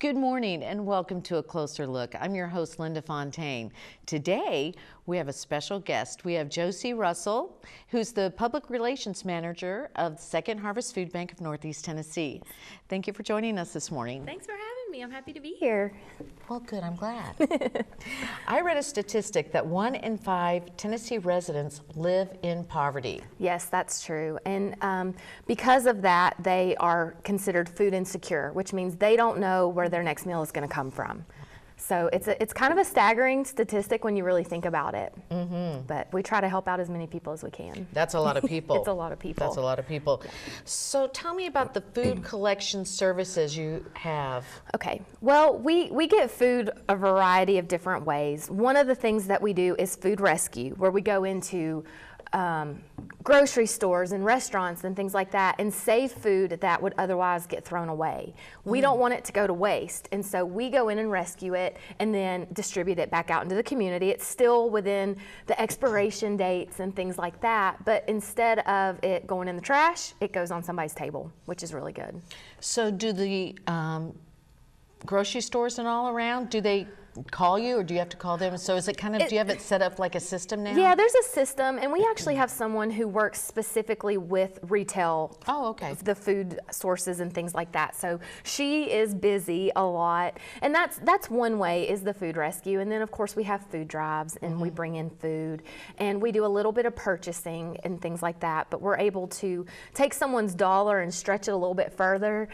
Good morning and welcome to A Closer Look. I'm your host, Linda Fontaine. Today, we have a special guest. We have Josie Russell, who's the Public Relations Manager of the Second Harvest Food Bank of Northeast Tennessee. Thank you for joining us this morning. Thanks for having me. I'm happy to be here. Well, good. I'm glad. I read a statistic that 1 in 5 Tennessee residents live in poverty. Yes, that's true. And because of that, they are considered food insecure, which means they don't know where their next meal is going to come from. So it's kind of a staggering statistic when you really think about it. Mm-hmm. But we try to help out as many people as we can. That's a lot of people. It's a lot of people. That's a lot of people. So tell me about the food collection services you have. Okay. Well, we get food a variety of different ways. One of the things that we do is food rescue, where we go into grocery stores and restaurants and things like that and save food that would otherwise get thrown away. We don't want it to go to waste, and so we go in and rescue it and then distribute it back out into the community. It's still within the expiration dates and things like that, but instead of it going in the trash, it goes on somebody's table, which is really good. So do the grocery stores and all around, do they call you or do you have to call them? So is it kind of, do you have it set up like a system now? Yeah, there's a system, and we actually have someone who works specifically with retail. Oh, okay. The food sources and things like that. So she is busy a lot, and that's one way is the food rescue. And then of course we have food drives, and we bring in food, and we do a little bit of purchasing and things like that. But we're able to take someone's dollar and stretch it a little bit further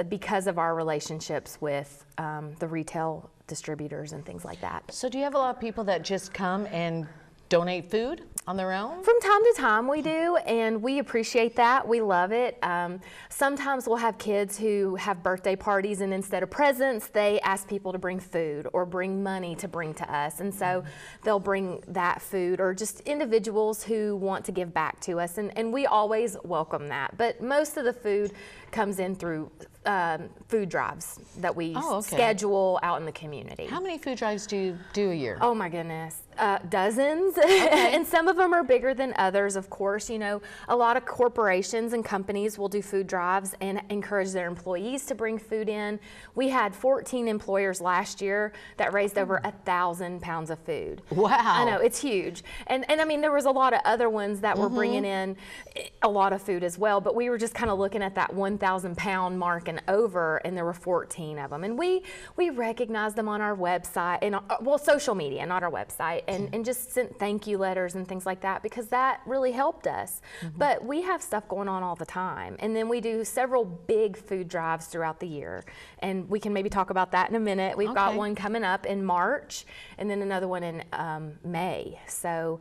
because of our relationships with the retail distributors and things like that. So do you have a lot of people that just come and donate food on their own? From time to time we do, and we appreciate that. We love it. Sometimes we'll have kids who have birthday parties, and instead of presents, they ask people to bring food or bring money to bring to us. And so they'll bring that food, or just individuals who want to give back to us. And we always welcome that. But most of the food comes in through food drives that we schedule out in the community. How many food drives do you do a year? Oh my goodness, dozens. And some of them are bigger than others, of course. You know, a lot of corporations and companies will do food drives and encourage their employees to bring food in. We had 14 employers last year that raised over 1,000 pounds of food. Wow. I know, it's huge. And I mean, there was a lot of other ones that were bringing in a lot of food as well, but we were just kind of looking at that 1,000 pound mark and over, and there were 14 of them. And we recognized them on our website, and social media, not our website, and just sent thank you letters and things like that, because that really helped us. But we have stuff going on all the time. And then we do several big food drives throughout the year. And we can maybe talk about that in a minute. We've got one coming up in March, and then another one in May. So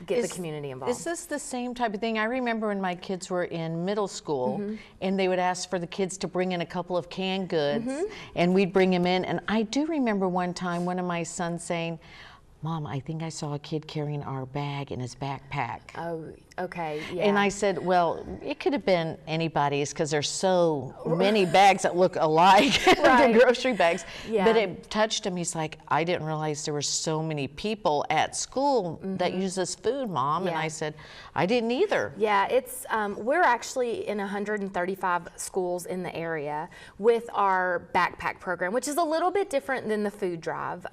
get the community involved. Is this the same type of thing? I remember when my kids were in middle school, and they would ask for the kids to bring in a couple of canned goods, and we'd bring them in. And I do remember one time one of my sons saying, "Mom, I think I saw a kid carrying our bag in his backpack." Oh, okay, yeah. And I said, well, it could have been anybody's, because there's so many bags that look alike, the grocery bags. Yeah. But it touched him. He's like, "I didn't realize there were so many people at school that use this food, Mom." And I said, "I didn't either." Yeah, it's we're actually in 135 schools in the area with our backpack program, which is a little bit different than the food drive.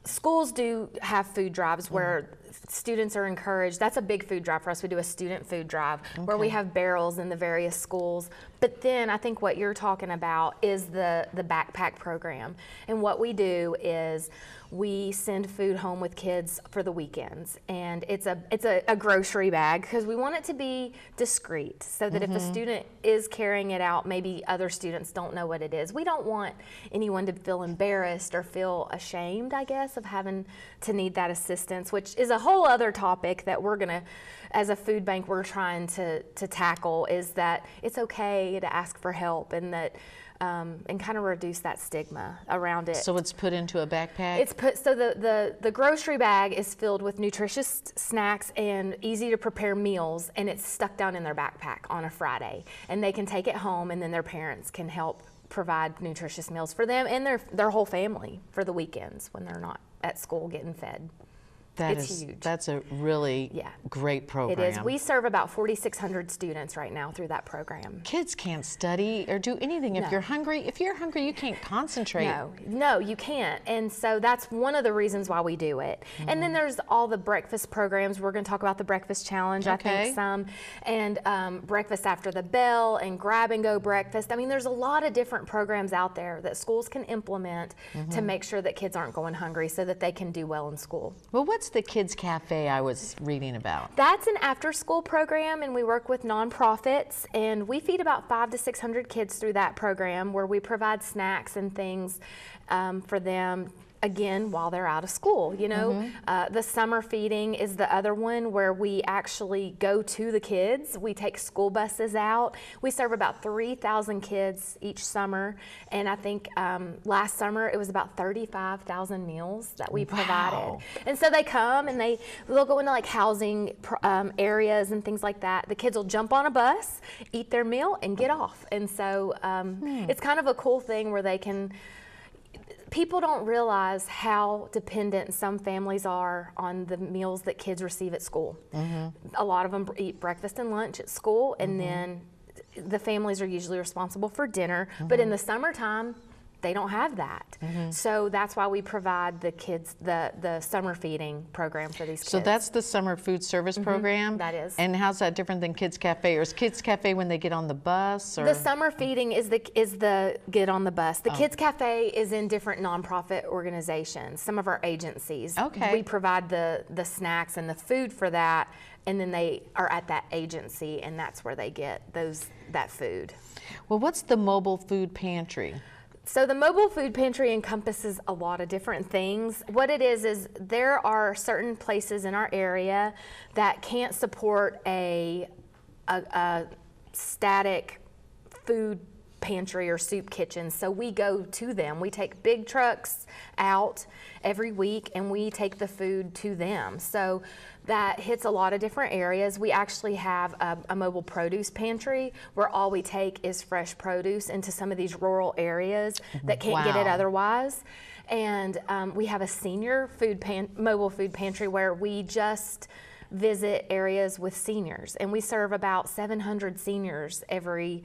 Schools do have food drives where students are encouraged. That's a big food drive for us. We do a student food drive where we have barrels in the various schools. But then I think what you're talking about is the backpack program. And what we do is we send food home with kids for the weekends. And it's a grocery bag, because we want it to be discreet, so that if a student is carrying it out, maybe other students don't know what it is. We don't want anyone to feel embarrassed or feel ashamed, I guess, of having to need that assistance, which is a whole other topic that we're gonna, as a food bank, we're trying to tackle, is that it's okay to ask for help, and that and kind of reduce that stigma around it. So it's put into a backpack? It's put, so the grocery bag is filled with nutritious snacks and easy to prepare meals, and it's stuck down in their backpack on a Friday. And they can take it home, and then their parents can help provide nutritious meals for them and their whole family for the weekends when they're not at school getting fed. It's huge. That's a really great program. It is. We serve about 4,600 students right now through that program. Kids can't study or do anything if you're hungry. If you're hungry, you can't concentrate. No, you can't. And so that's one of the reasons why we do it. And then there's all the breakfast programs. We're going to talk about the breakfast challenge, I think some, and breakfast after the bell and grab and go breakfast. I mean, there's a lot of different programs out there that schools can implement to make sure that kids aren't going hungry so that they can do well in school. Well, what's the Kids Cafe I was reading about? That's an after-school program, and we work with nonprofits, and we feed about 500 to 600 kids through that program, where we provide snacks and things for them, again, while they're out of school. You know, the summer feeding is the other one, where we actually go to the kids. We take school buses out. We serve about 3,000 kids each summer, and I think last summer it was about 35,000 meals that we provided. And so they come and they'll go into like housing areas and things like that. The kids will jump on a bus, eat their meal, and get off. And so it's kind of a cool thing where they can. People don't realize how dependent some families are on the meals that kids receive at school. A lot of them eat breakfast and lunch at school, and then the families are usually responsible for dinner. But in the summertime, they don't have that. So that's why we provide the kids the summer feeding program for these kids. So that's the summer food service program? That is. And how's that different than Kids Cafe? Or is Kids Cafe when they get on the bus? Or? The summer feeding is the get on the bus. The Kids Cafe is in different nonprofit organizations, some of our agencies. We provide the snacks and the food for that, and then they are at that agency, and that's where they get that food. Well, what's the mobile food pantry? So the mobile food pantry encompasses a lot of different things. What it is there are certain places in our area that can't support a static food pantry or soup kitchen, so we go to them. We take big trucks out every week and we take the food to them. So that hits a lot of different areas. We actually have a mobile produce pantry where all we take is fresh produce into some of these rural areas that can't get it otherwise. And we have a senior mobile food pantry where we just visit areas with seniors, and we serve about 700 seniors every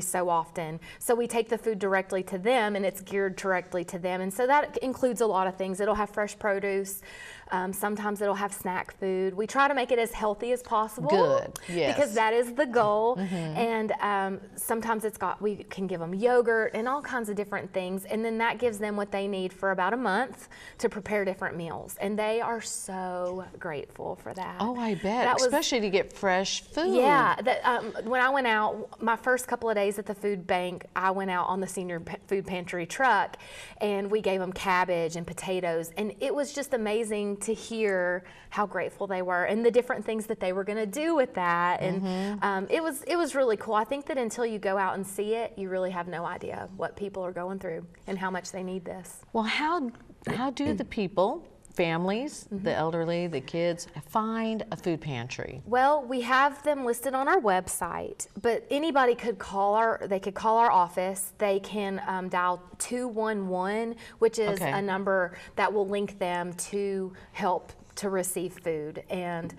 so often. So we take the food directly to them, and it's geared directly to them. And so that includes a lot of things. It'll have fresh produce. Sometimes it'll have snack food. We try to make it as healthy as possible. Good, yes. Because that is the goal. And sometimes we can give them yogurt and all kinds of different things. And then that gives them what they need for about a month to prepare different meals. And they are so grateful for that. Oh, I bet, especially to get fresh food. Yeah, when I went out, my first couple of days at the food bank, I went out on the senior food pantry truck, and we gave them cabbage and potatoes, and it was just amazing to hear how grateful they were and the different things that they were going to do with that. And it was really cool. I think that until you go out and see it, you really have no idea what people are going through and how much they need this. Well, how do the people, families, the elderly, the kids, find a food pantry? Well, we have them listed on our website, but anybody could call our office. They can dial 211, which is a number that will link them to help to receive food. And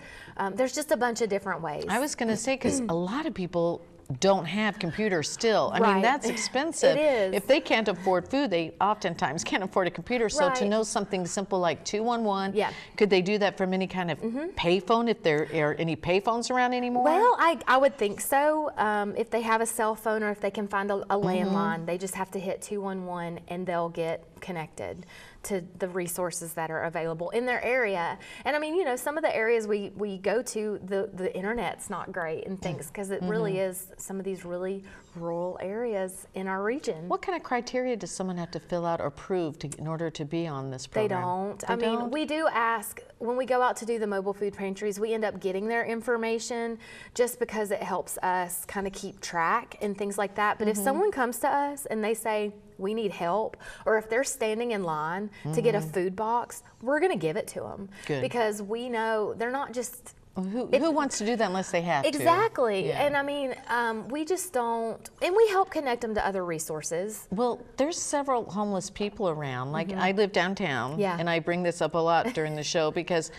there's just a bunch of different ways. I was going to say, because a lot of people don't have computers still. I mean, that's expensive. It is. If they can't afford food, they oftentimes can't afford a computer. So to know something simple like 211, could they do that from any kind of payphone, if there are any payphones around anymore? Well, I would think so. If they have a cell phone or if they can find a landline, they just have to hit 211 and they'll get connected to the resources that are available in their area. And I mean, you know, some of the areas we go to, the internet's not great and things, because it really is some of these really rural areas in our region. What kind of criteria does someone have to fill out or prove in order to be on this program? They don't. I mean, we do ask, when we go out to do the mobile food pantries, we end up getting their information just because it helps us kind of keep track and things like that. But if someone comes to us and they say, we need help, or if they're standing in line to get a food box, we're going to give it to them. Because we know they're not just Who wants to do that unless they have to? Exactly. Yeah. And I mean, we just don't, and we help connect them to other resources. Well, there's several homeless people around. Like I live downtown, Yeah. and I bring this up a lot during the show because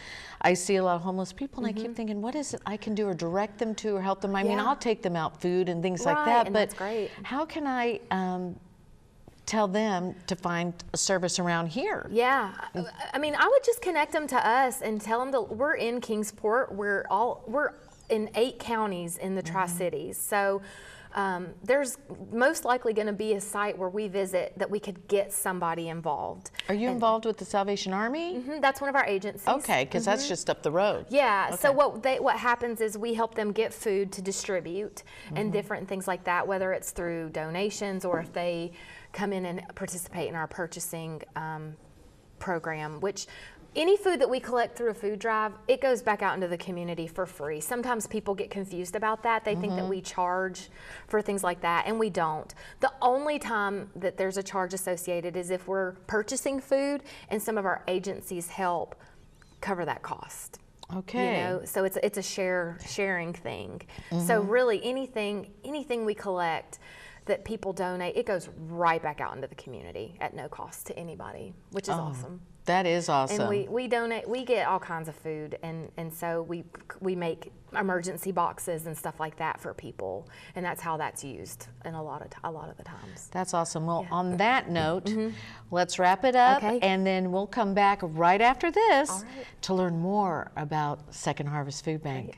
I see a lot of homeless people, and I keep thinking, what is it I can do or direct them to or help them? I mean, Yeah. I'll take them out food and things like Right, that, and but that's great. how can I tell them to find a service around here? Yeah, I mean, I would just connect them to us and tell them that we're in Kingsport. We're in 8 counties in the Tri-Cities. So there's most likely going to be a site where we visit that we could get somebody involved. Are you involved with the Salvation Army? That's one of our agencies. Okay, because that's just up the road. Yeah. So Okay. what happens is we help them get food to distribute and different things like that, whether it's through donations or if they come in and participate in our purchasing program, which any food that we collect through a food drive, it goes back out into the community for free. Sometimes people get confused about that. They think that we charge for things like that, and we don't. The only time that there's a charge associated is if we're purchasing food and some of our agencies help cover that cost. Okay. You know, so it's a sharing thing. So really anything we collect that people donate, it goes right back out into the community at no cost to anybody, which is awesome. That is awesome. And we donate, we get all kinds of food, and so we make emergency boxes and stuff like that for people, and that's how that's used in a lot of the times. That's awesome. Well, on that note, let's wrap it up, Okay. and then we'll come back right after this All right. to learn more about Second Harvest Food Bank.